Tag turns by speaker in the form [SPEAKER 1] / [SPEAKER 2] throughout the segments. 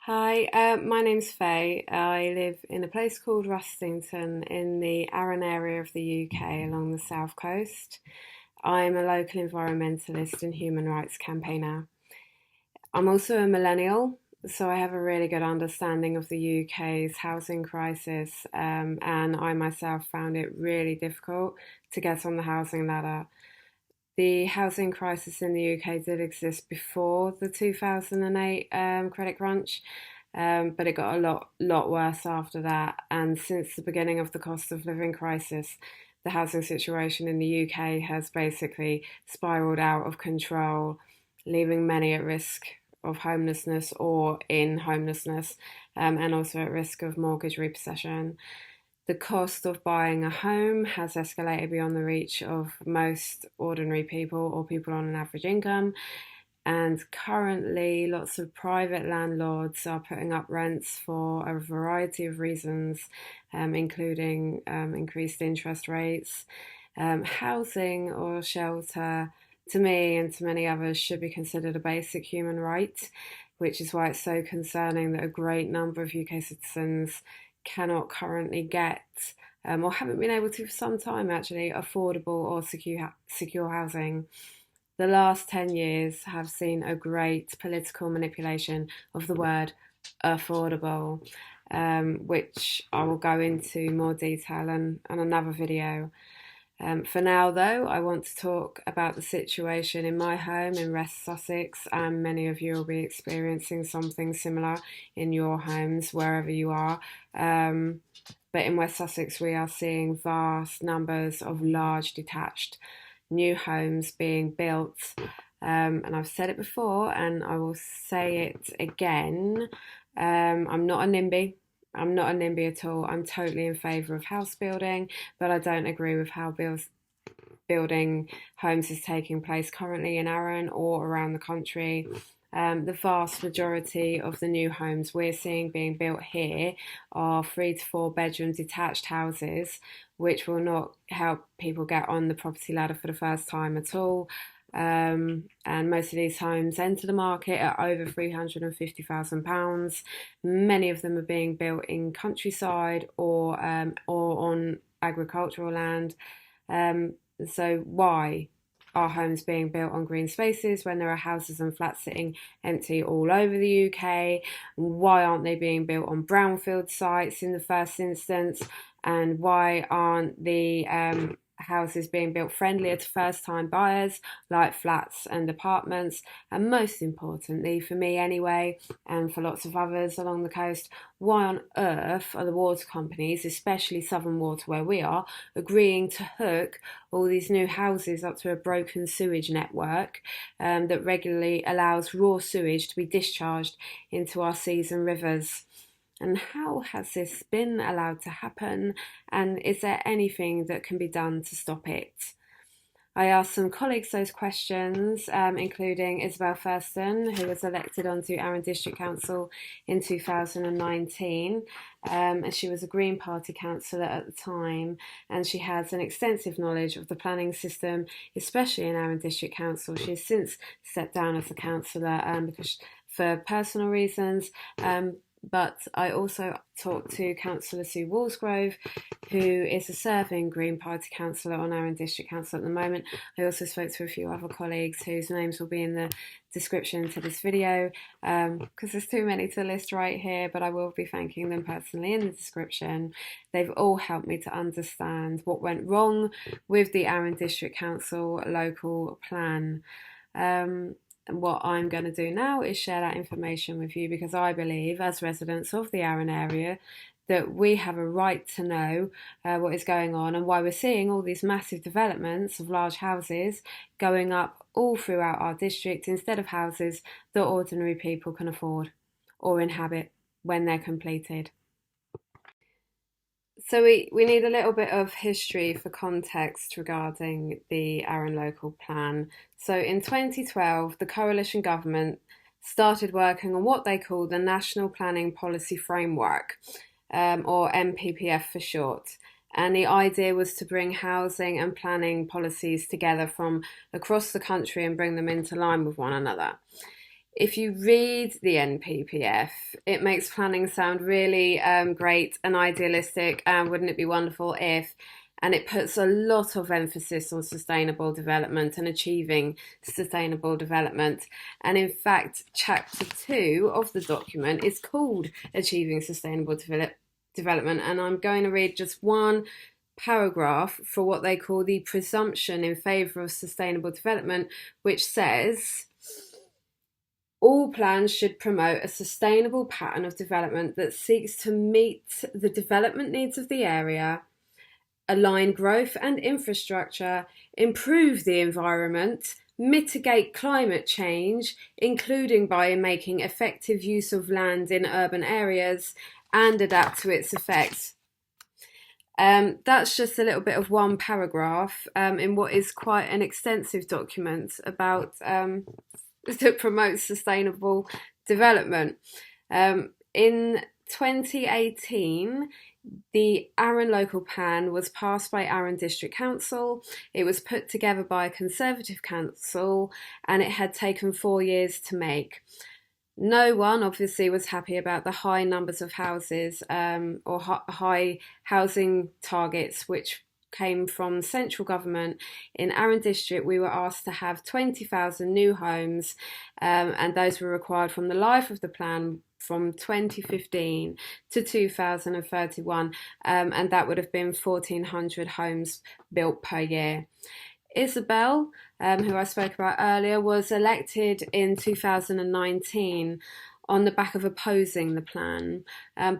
[SPEAKER 1] Hi, my name's Faye. I live in a place called Rustington in the Arun area of the UK along the south coast. I'm a local environmentalist and human rights campaigner. I'm also a millennial, so I have a really good understanding of the UK's housing crisis, and I myself found it really difficult to get on the housing ladder. The housing crisis in the UK did exist before the 2008 credit crunch, but it got a lot worse after that. And since the beginning of the cost of living crisis, the housing situation in the UK has basically spiraled out of control, leaving many at risk of homelessness or in homelessness, and also at risk of mortgage repossession. The cost of buying a home has escalated beyond the reach of most ordinary people or people on an average income. And currently, lots of private landlords are putting up rents for a variety of reasons, including increased interest rates. Housing or shelter, to me and to many others, should be considered a basic human right, which is why it's so concerning that a great number of UK citizens cannot currently get, or haven't been able to for some time actually, affordable or secure housing. The last 10 years have seen a great political manipulation of the word affordable, which I will go into more detail in another video. For now, though, I want to talk about the situation in my home in West Sussex, and many of you will be experiencing something similar in your homes, wherever you are. But in West Sussex, we are seeing vast numbers of large detached new homes being built. And I've said it before, and I will say it again. I'm not a NIMBY. I'm not a NIMBY at all. I'm totally in favour of house building, but I don't agree with how building homes is taking place currently in Arun or around the country. The vast majority of the new homes we're seeing being built here are 3 to 4 bedroom detached houses, which will not help people get on the property ladder for the first time at all. And most of these homes enter the market at over £350,000. Many of them are being built in countryside or on agricultural land. So why are homes being built on green spaces when there are houses and flats sitting empty all over the UK? Why aren't they being built on brownfield sites in the first instance? And why aren't the houses being built friendlier to first-time buyers, like flats and apartments? And most importantly, for me anyway, and for lots of others along the coast, why on earth are the water companies, especially Southern Water where we are, agreeing to hook all these new houses up to a broken sewage network that regularly allows raw sewage to be discharged into our seas and rivers? And how has this been allowed to happen? And is there anything that can be done to stop it? I asked some colleagues those questions, including Isabel Thurston, who was elected onto Arun District Council in 2019. And she was a Green Party Councillor at the time, and she has an extensive knowledge of the planning system, especially in Arun District Council. She has since stepped down as a councillor because for personal reasons. But I also talked to Councillor Sue Wallsgrove, who is a serving Green Party Councillor on Arun District Council at the moment. I also spoke to a few other colleagues whose names will be in the description to this video, because there's too many to list right here, but I will be thanking them personally in the description. They've all helped me to understand what went wrong with the Arun District Council local plan. And what I'm going to do now is share that information with you, because I believe, as residents of the Arun area, that we have a right to know what is going on and why we're seeing all these massive developments of large houses going up all throughout our district instead of houses that ordinary people can afford or inhabit when they're completed. So we need a little bit of history for context regarding the Arun local plan. So in 2012, the coalition government started working on what they call the National Planning Policy Framework, or NPPF for short. And the idea was to bring housing and planning policies together from across the country and bring them into line with one another. if you read the NPPF, it makes planning sound really great and idealistic, and wouldn't it be wonderful if, and it puts a lot of emphasis on sustainable development and achieving sustainable development. And in fact, chapter 2 of the document is called Achieving Sustainable Development, and I'm going to read just one paragraph for what they call the presumption in favour of sustainable development, which says, all plans should promote a sustainable pattern of development that seeks to meet the development needs of the area, align growth and infrastructure, improve the environment, mitigate climate change, including by making effective use of land in urban areas, and adapt to its effects. That's just a little bit of one paragraph in what is quite an extensive document about that promotes sustainable development. In 2018, the Arun Local Plan was passed by Arun District Council. It was put together by a Conservative council, and it had taken 4 years to make. No one obviously was happy about the high numbers of houses or high housing targets which came from central government. In Arun District, we were asked to have 20,000 new homes, and those were required from the life of the plan from 2015 to 2031, and that would have been 1,400 homes built per year. Isabel, who I spoke about earlier, was elected in 2019 on the back of opposing the plan,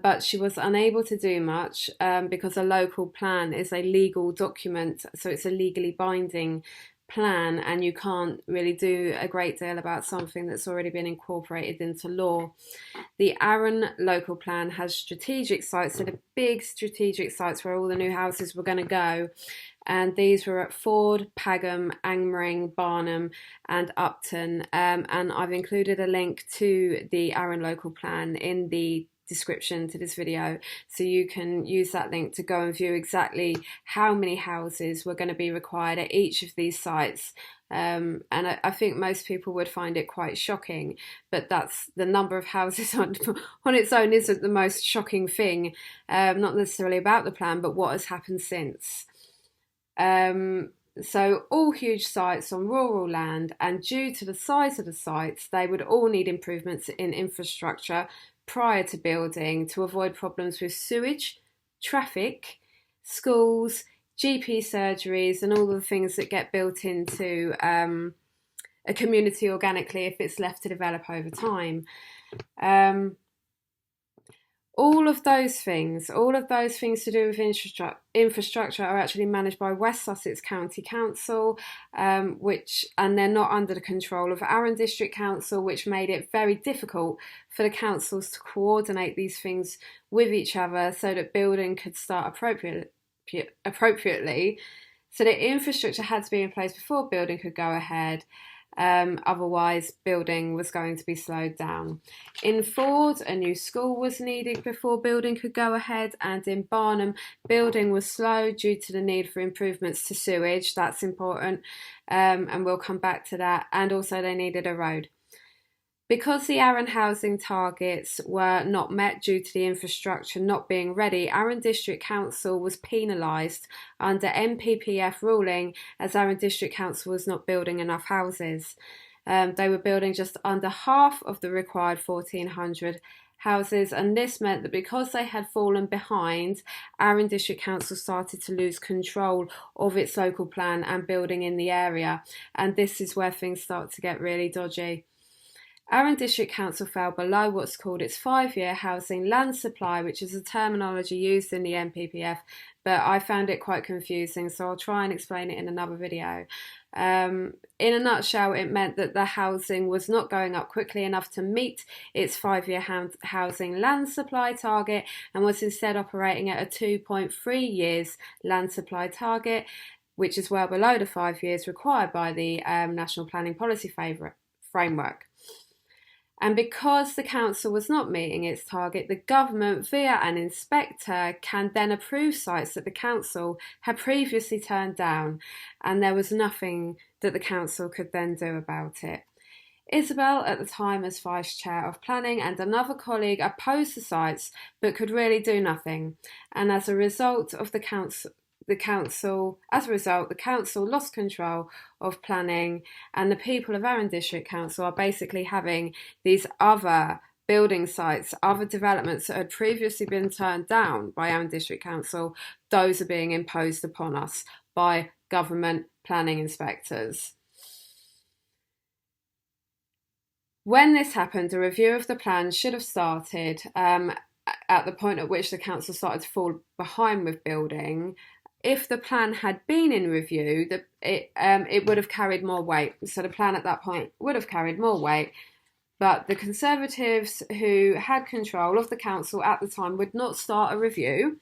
[SPEAKER 1] but she was unable to do much because a local plan is a legal document, so it's a legally binding plan, and you can't really do a great deal about something that's already been incorporated into law. The Arun Local Plan has strategic sites, so the big strategic sites where all the new houses were going to go, and these were at Ford, Pagham, Angmering, Barnham and Upton, and I've included a link to the Arun Local Plan in the description to this video, so you can use that link to go and view exactly how many houses were going to be required at each of these sites. And I think most people would find it quite shocking, but that's the number of houses on its own isn't the most shocking thing, not necessarily about the plan, but what has happened since. So all huge sites on rural land, and due to the size of the sites, they would all need improvements in infrastructure prior to building to avoid problems with sewage, traffic, schools, GP surgeries and all the things that get built into a community organically if it's left to develop over time. All of those things to do with infrastructure are actually managed by West Sussex County Council, and they're not under the control of Arun District Council, which made it very difficult for the councils to coordinate these things with each other so that building could start appropriately. So the infrastructure had to be in place before building could go ahead. Otherwise building was going to be slowed down. In Ford, a new school was needed before building could go ahead, and in Barnham, building was slow due to the need for improvements to sewage. That's important, and we'll come back to that. And also they needed a road. Because the Arun housing targets were not met due to the infrastructure not being ready, Arun District Council was penalised under NPPF ruling as Arun District Council was not building enough houses. They were building just under half of the required 1,400 houses, and this meant that because they had fallen behind, Arun District Council started to lose control of its local plan and building in the area, and this is where things start to get really dodgy. Arun District Council fell below what's called its 5-year housing land supply, which is a terminology used in the NPPF, but I found it quite confusing, so I'll try and explain it in another video. In a nutshell, it meant that the housing was not going up quickly enough to meet its 5-year housing land supply target, and was instead operating at a 2.3 years land supply target, which is well below the 5 years required by the National Planning Policy Framework. And because the council was not meeting its target, the government, via an inspector, can then approve sites that the council had previously turned down, and there was nothing that the council could then do about it. Isabel, at the time as Vice Chair of Planning, and another colleague opposed the sites but could really do nothing. And as a result, the council lost control of planning, and the people of Arun District Council are basically having these other building sites, other developments that had previously been turned down by Arun District Council. Those are being imposed upon us by government planning inspectors. When this happened, a review of the plan should have started at the point at which the council started to fall behind with building. If the plan had been in review, it would have carried more weight. So the plan at that point would have carried more weight. But the Conservatives who had control of the council at the time would not start a review.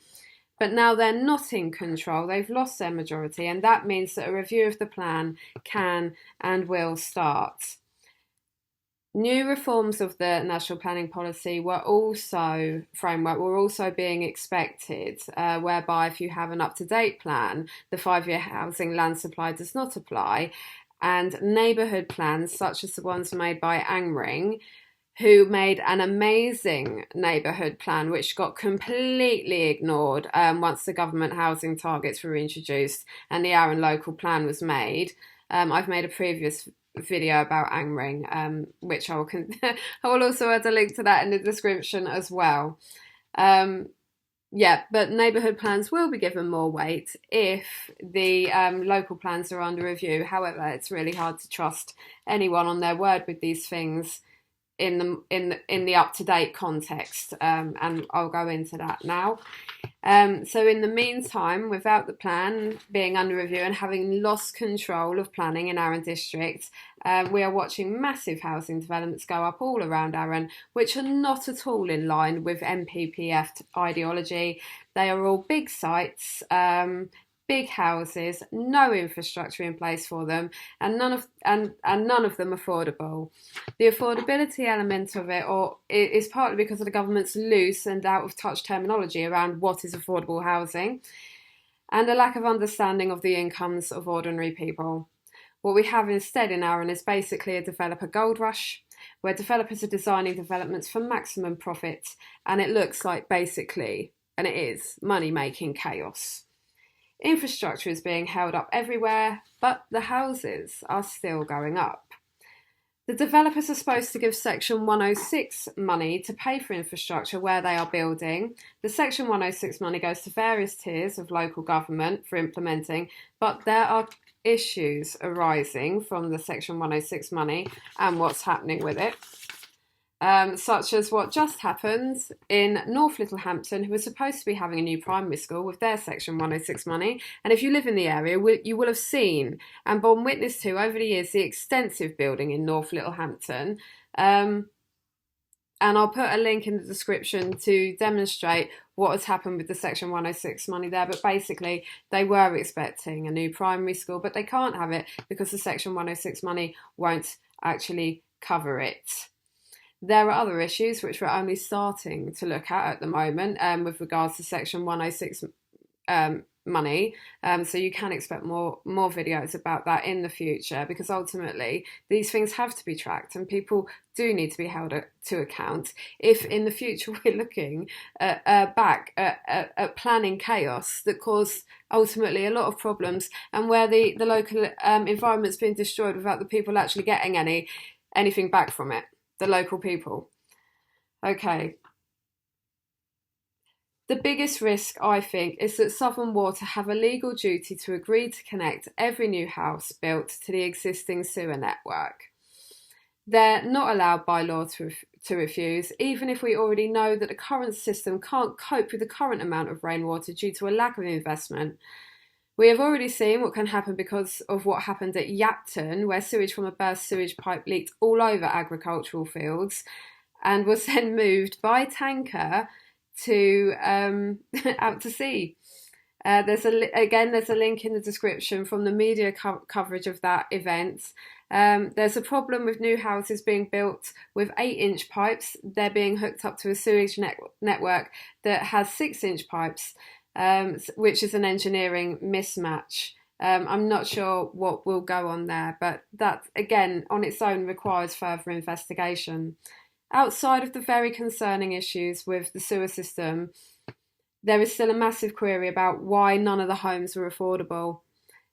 [SPEAKER 1] But now they're not in control. They've lost their majority. And that means that a review of the plan can and will start. New reforms of the National Planning Policy were also being expected, whereby if you have an up-to-date plan, the 5-year housing land supply does not apply, and neighbourhood plans, such as the ones made by Angring, who made an amazing neighbourhood plan which got completely ignored once the government housing targets were introduced and the Arun local plan was made. I've made a previous video about Angring, which I will also add a link to that in the description as well. But neighbourhood plans will be given more weight if the local plans are under review. However, it's really hard to trust anyone on their word with these things in the up-to-date context, and I'll go into that now. So in the meantime, without the plan being under review and having lost control of planning in Arun District, we are watching massive housing developments go up all around Arun, which are not at all in line with NPPF ideology. They are all big sites, big houses, no infrastructure in place for them, and none of them affordable. The affordability element of it is partly because of the government's loose and out of touch terminology around what is affordable housing, and a lack of understanding of the incomes of ordinary people. What we have instead in Arun is basically a developer gold rush, where developers are designing developments for maximum profit, and it looks like basically, and it is, money-making chaos. Infrastructure is being held up everywhere, but the houses are still going up. The developers are supposed to give Section 106 money to pay for infrastructure where they are building. The Section 106 money goes to various tiers of local government for implementing, but there are issues arising from the Section 106 money and what's happening with it. Such as what just happened in North Littlehampton, who was supposed to be having a new primary school with their Section 106 money. And if you live in the area, you will have seen and borne witness to over the years the extensive building in North Littlehampton. And I'll put a link in the description to demonstrate what has happened with the Section 106 money there. But basically, they were expecting a new primary school, but they can't have it because the Section 106 money won't actually cover it. There are other issues which we're only starting to look at the moment with regards to Section 106 money. So you can expect more videos about that in the future, because ultimately these things have to be tracked and people do need to be held to account if in the future we're looking back at planning chaos that caused ultimately a lot of problems, and where the local environment's been destroyed without the people actually getting anything back from it. The local people. Okay. The biggest risk, I think, is that Southern Water have a legal duty to agree to connect every new house built to the existing sewer network. They're not allowed by law to refuse, even if we already know that the current system can't cope with the current amount of rainwater due to a lack of investment. We have already seen what can happen because of what happened at Yapton, where sewage from a burst sewage pipe leaked all over agricultural fields and was then moved by tanker to out to sea. There's a link in the description from the media coverage of that event. There's a problem with new houses being built with 8-inch pipes. They're being hooked up to a sewage network that has 6-inch pipes. Which is an engineering mismatch. I'm not sure what will go on there, but that, again, on its own requires further investigation. Outside of the very concerning issues with the sewer system, there is still a massive query about why none of the homes were affordable.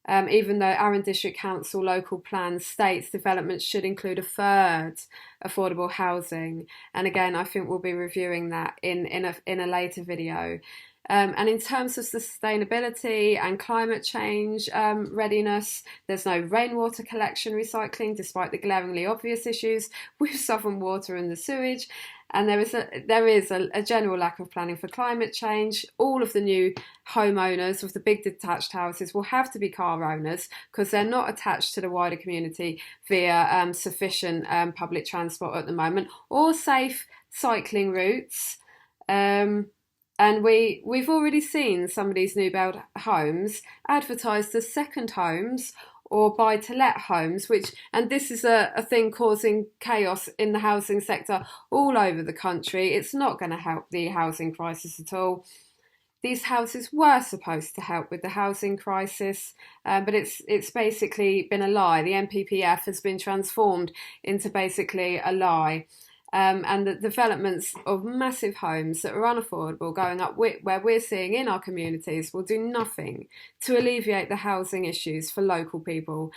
[SPEAKER 1] Even though Arun District Council local plan states developments should include a third affordable housing. And again, I think we'll be reviewing that in a later video. And in terms of sustainability and climate change readiness, there's no rainwater collection recycling, despite the glaringly obvious issues with southern water and the sewage. And there is a general lack of planning for climate change. All of the new homeowners of the big detached houses will have to be car owners because they're not attached to the wider community via sufficient public transport at the moment or safe cycling routes. And we've already seen some of these new build homes advertised as second homes or buy-to-let homes, and this is a thing causing chaos in the housing sector all over the country. It's not going to help the housing crisis at all. These houses were supposed to help with the housing crisis, but it's basically been a lie. The NPPF has been transformed into basically a lie. And the developments of massive homes that are unaffordable going up where we're seeing in our communities will do nothing to alleviate the housing issues for the local people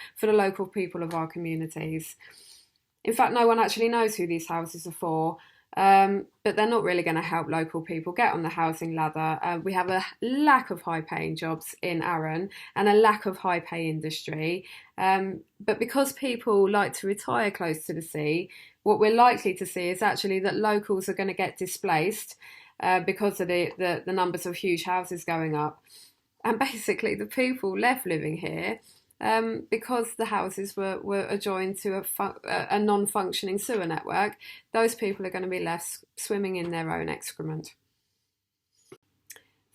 [SPEAKER 1] of our communities. In fact, no one actually knows who these houses are for, but they're not really going to help local people get on the housing ladder. We have a lack of high-paying jobs in Arun and a lack of high-pay industry. But because people like to retire close to the sea, what we're likely to see is actually that locals are going to get displaced because of the numbers of huge houses going up. And basically the people left living here, because the houses were adjoined to a non-functioning sewer network, those people are going to be left swimming in their own excrement.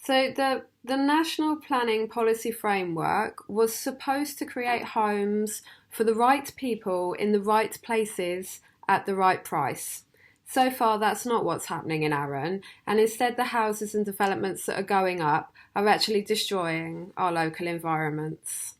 [SPEAKER 1] So the National Planning Policy Framework was supposed to create homes for the right people in the right places at the right price. So far, that's not what's happening in Arun, and instead the houses and developments that are going up are actually destroying our local environments.